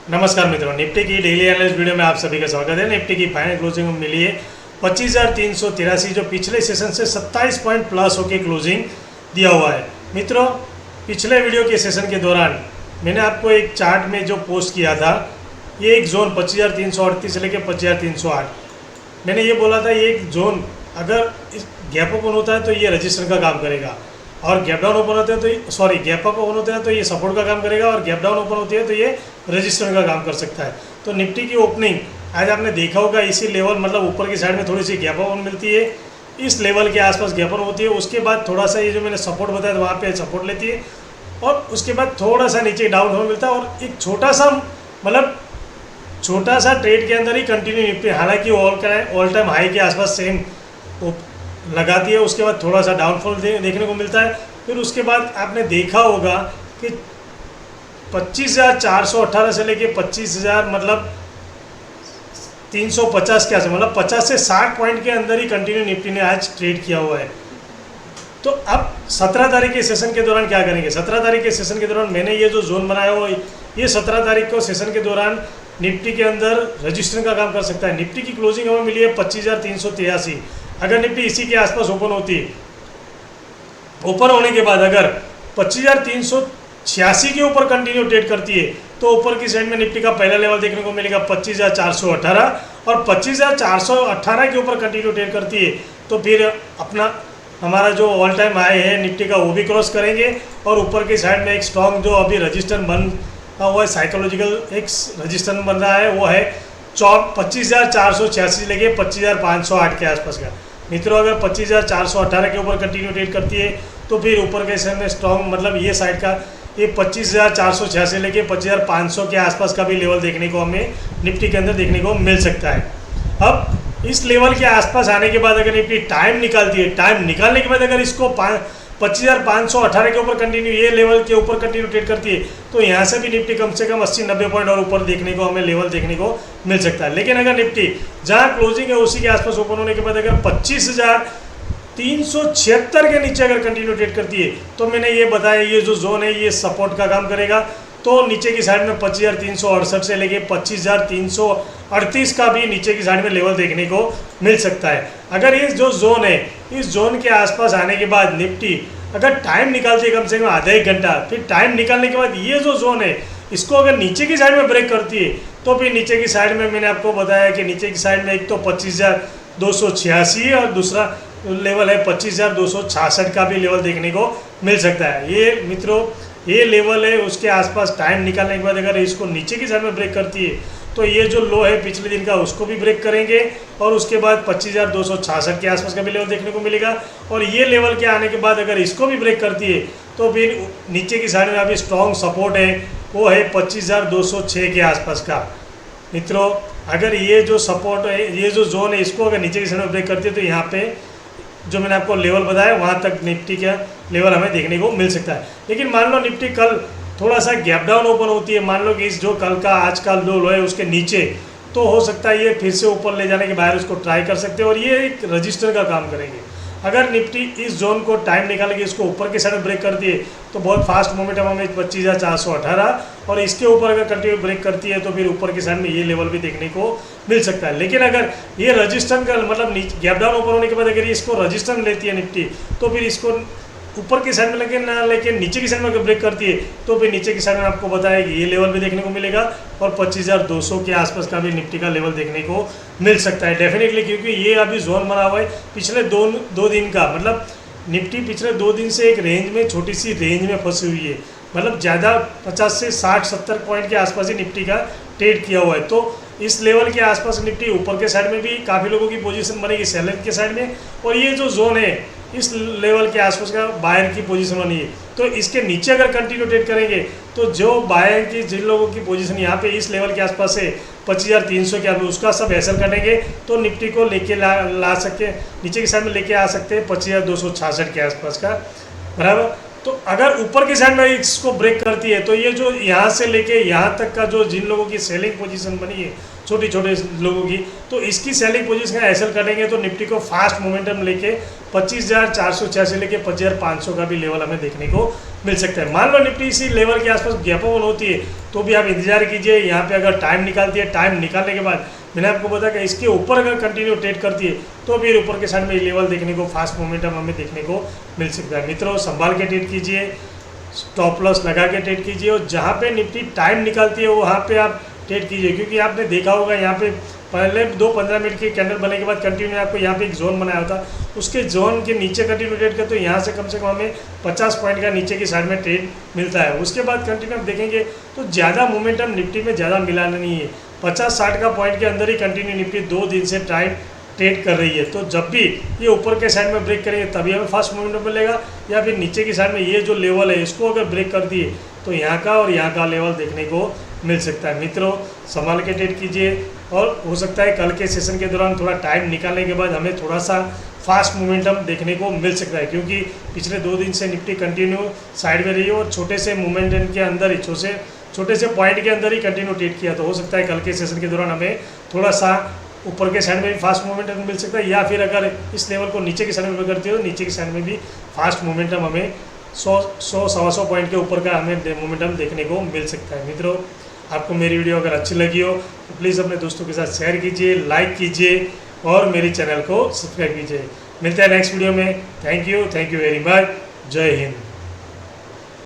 नमस्कार मित्रों, निफ्टी की डेली एनालिसिस वीडियो में आप सभी का स्वागत है। निफ्टी की फाइनल क्लोजिंग में मिली है 25,383, जो पिछले सेशन से 27 पॉइंट प्लस होकर क्लोजिंग दिया हुआ है। मित्रों, पिछले वीडियो के सेशन के दौरान मैंने आपको एक चार्ट में जो पोस्ट किया था, ये एक जोन 25,338 से लेकर 25,308, मैंने ये बोला था ये एक जोन अगर गैप ओपन होता है तो ये रजिस्टर का काम करेगा, और गैप डाउन ओपन होते हैं तो गैप अप ओपन होते हैं तो ये सपोर्ट का काम करेगा, और गैप डाउन ओपन होती है तो ये रजिस्टर का काम कर सकता है। तो निफ्टी की ओपनिंग आज आपने देखा होगा इसी लेवल, मतलब ऊपर की साइड में थोड़ी सी गैप ओपन मिलती है, इस लेवल के आसपास गैप ओपन होती है, उसके बाद थोड़ा सा ये जो मैंने सपोर्ट बताया था वहाँ पे सपोर्ट लेती है, और उसके बाद थोड़ा सा नीचे डाउन होने मिलता है, और एक छोटा सा ट्रेड के अंदर ही कंटिन्यू निफ्टी, हालांकि ऑल टाइम हाई के आसपास सेम लगाती है, उसके बाद थोड़ा सा डाउनफॉल देखने को मिलता है। फिर उसके बाद आपने देखा होगा कि 25,418 से लेके 25,000 मतलब 350 के आसपास, मतलब 50 से 60 पॉइंट के अंदर ही कंटिन्यू निफ्टी ने आज ट्रेड किया हुआ है। तो अब 17 तारीख के सेशन के दौरान क्या करेंगे? 17 तारीख के सेशन के दौरान मैंने ये जो जोन बनाया हुआ, ये 17 तारीख को सेशन के दौरान निफ्टी के अंदर रजिस्टर का काम कर सकता है। निफ्टी की क्लोजिंग हमें मिली है 25,383। अगर निफ्टी इसी के आसपास ओपन होती है, ओपन होने के बाद अगर 25,386 के ऊपर कंटिन्यू ट्रेड करती है तो ऊपर की साइड में निफ्टी का पहला लेवल देखने को मिलेगा 25,418, और 25,418 के ऊपर कंटिन्यू ट्रेड करती है तो फिर अपना हमारा जो ऑल टाइम हाई है निफ्टी का वो भी क्रॉस करेंगे, और ऊपर की साइड में एक स्ट्रॉन्ग जो अभी रजिस्टर बन हुआ है, साइकोलॉजिकल एक रजिस्टर बन रहा है, वो है 25,486 लेके 25,508 के आसपास का। मित्रों, अगर 25,418 के ऊपर कंटिन्यू ट्रेड करती है तो फिर ऊपर के साइड में स्ट्रॉन्ग, मतलब ये साइड का ये 25,486 लेके 25,500 के आसपास का भी लेवल देखने को हमें निफ्टी के अंदर देखने को मिल सकता है। अब इस लेवल के आसपास आने के बाद अगर निफ्टी टाइम निकालती है, टाइम निकालने के बाद अगर इसको 25,518 के ऊपर कंटिन्यू, ये लेवल के ऊपर कंटिन्यू ट्रेड करती है तो यहाँ से भी निफ्टी कम से कम 80-90 पॉइंट और ऊपर देखने को हमें लेवल देखने को मिल सकता है। लेकिन अगर निफ्टी जहाँ क्लोजिंग है उसी के आसपास ओपन होने के बाद अगर 25,376 के नीचे अगर कंटिन्यू ट्रेड करती है तो मैंने ये बताया ये जो जोन है ये सपोर्ट का काम करेगा। तो नीचे की साइड में 25,368 से लेके 25,338 का भी नीचे की साइड में लेवल देखने को मिल सकता है। अगर ये जो जोन है, इस जोन के आसपास आने के बाद निफ्टी अगर टाइम निकालती है कम से कम आधा एक घंटा, फिर टाइम निकालने के बाद ये जो जोन है इसको अगर नीचे की साइड में ब्रेक करती है तो फिर नीचे की साइड में मैंने आपको बताया कि नीचे की साइड में एक तो 25,286 है और दूसरा लेवल है 25,266 का भी लेवल देखने को मिल सकता है। ये मित्रों ये लेवल है, उसके आसपास टाइम निकालने के बाद अगर इसको नीचे की साइड में ब्रेक करती है तो ये जो लो है पिछले दिन का उसको भी ब्रेक करेंगे, और उसके बाद 25,266 के आसपास का भी लेवल देखने को मिलेगा, और ये लेवल के आने के बाद अगर इसको भी ब्रेक करती है तो फिर नीचे की साइड में अभी स्ट्रॉन्ग सपोर्ट है वो है 25,206 के आसपास का। मित्रों, अगर ये जो सपोर्ट है, ये जो जोन है, इसको अगर नीचे की साइड में ब्रेक करती है तो यहाँ पे जो मैंने आपको लेवल बताया वहाँ तक निफ्टी का लेवल हमें देखने को मिल सकता है। लेकिन मान लो निफ्टी कल थोड़ा सा गैप डाउन ओपन होती है, मान लो कि इस जो कल का आज का लो है उसके नीचे, तो हो सकता है ये फिर से ऊपर ले जाने के बाहर उसको ट्राई कर सकते हैं और ये एक रजिस्टर का काम करेंगे। अगर निफ्टी इस जोन को टाइम निकाल के इसको ऊपर के साइड ब्रेक करती है तो बहुत फास्ट मोमेंटम हमें 25,418, और इसके ऊपर अगर कंटिन्यू ब्रेक करती है तो फिर ऊपर के साइड में ये लेवल भी देखने को मिल सकता है। लेकिन अगर ये रजिस्टर का मतलब गैप डाउन ओपन होने के बाद अगर इसको रजिस्टर लेती है निफ्टी तो फिर इसको ऊपर की साइड में लेकिन ना लेकिन नीचे की साइड में अगर ब्रेक करती है तो फिर नीचे की साइड में आपको बताया कि ये लेवल भी देखने को मिलेगा, और 25,200 के आसपास का भी निफ्टी का लेवल देखने को मिल सकता है डेफिनेटली, क्योंकि ये अभी जोन बना हुआ है पिछले दो दिन का, मतलब निफ्टी पिछले 2 दिन से एक रेंज में, छोटी सी रेंज में फंसी हुई है, मतलब ज़्यादा 50 से 60-70 पॉइंट के आसपास ही निफ्टी का ट्रेड किया हुआ है। तो इस लेवल के आसपास निफ्टी ऊपर के साइड में भी काफ़ी लोगों की पोजीशन बनेगी सेलर के साइड में, और ये जो जोन है इस लेवल के आसपास का बायर की पोजीशन बनी है, तो इसके नीचे अगर कंटिन्यू ट्रेड करेंगे तो जो बायर की जिन लोगों की पोजीशन यहाँ पे इस लेवल के आसपास है 25,300 के आसपास, उसका सब एसएल करेंगे तो निफ्टी को लेके ला सकते, नीचे की साइड में लेके आ सकते हैं 25,266 के आसपास का, बराबर। तो अगर ऊपर की साइड में इसको ब्रेक करती है तो ये जो यहाँ से लेके यहाँ तक का जो जिन लोगों की सेलिंग पोजीशन बनी है छोटे छोटे लोगों की। तो इसकी सेलिंग पोजीशन का एसएल करेंगे तो निफ्टी को फास्ट मोमेंटम लेके 25,486 लेके 25,500 का भी लेवल हमें देखने को मिल सकता है। मान लो निफ्टी इसी लेवल के आसपास गैपअप होती है तो भी आप इंतजार कीजिए। यहाँ पे अगर टाइम निकालती है, टाइम निकालने के बाद मैंने आपको बताया कि इसके ऊपर अगर कंटिन्यू ट्रेड करती है तो फिर ऊपर के साइड में लेवल देखने को, फास्ट मोमेंटम हमें देखने को मिल सकता है। मित्रों, संभाल के ट्रेड कीजिए, स्टॉप लॉस लगा के ट्रेड कीजिए, और जहाँ पे निफ्टी टाइम निकालती है वहाँ पे आप ट्रेड कीजिए। क्योंकि आपने देखा होगा यहाँ पे पहले 2-15 मिनट की कैंडल बनने के बाद कंटिन्यू आपको यहाँ पे एक जोन बनाया होता, उसके जोन के नीचे कंटिन्यू ट्रेड करते तो यहाँ से कम हमें 50 पॉइंट का नीचे की साइड में ट्रेड मिलता है। उसके बाद कंटिन्यू आप देखेंगे तो ज़्यादा मोमेंटम निफ्टी में ज़्यादा मिला नहीं है। 50-60 का पॉइंट के अंदर ही कंटिन्यू निफ्टी 2 दिन से ट्रेड कर रही है। तो जब भी ये ऊपर के साइड में ब्रेक करेंगे तभी हमें फास्ट मोमेंटम मिलेगा, या फिर नीचे की साइड में ये जो लेवल है इसको अगर ब्रेक कर दिए तो यहाँ का और यहाँ का लेवल देखने को मिल सकता है। मित्रों, संभाल के ट्रेड कीजिए, और हो सकता है कल के सेशन के दौरान थोड़ा टाइम निकालने के बाद हमें थोड़ा सा फास्ट मोमेंटम देखने को मिल सकता है। क्योंकि पिछले 2 दिन से निफ्टी कंटिन्यू साइड में रही है और छोटे से मोमेंटम के अंदर ही, छोटे से पॉइंट के अंदर ही कंटिन्यू ट्रेड किया। तो हो सकता है कल के सेशन के दौरान हमें थोड़ा सा ऊपर के साइड में भी फास्ट मोमेंटम मिल सकता है, या फिर अगर इस लेवल को नीचे की साइड में करती हो तो नीचे की साइड में भी फास्ट मोमेंटम हमें 100-125 पॉइंट के ऊपर का हमें मोमेंटम देखने को मिल सकता है। मित्रों, आपको मेरी वीडियो अगर अच्छी लगी हो तो प्लीज़ अपने दोस्तों के साथ शेयर कीजिए, लाइक कीजिए और मेरी चैनल को सब्सक्राइब कीजिए। मिलते हैं नेक्स्ट वीडियो में। Thank you very much. जय हिंद।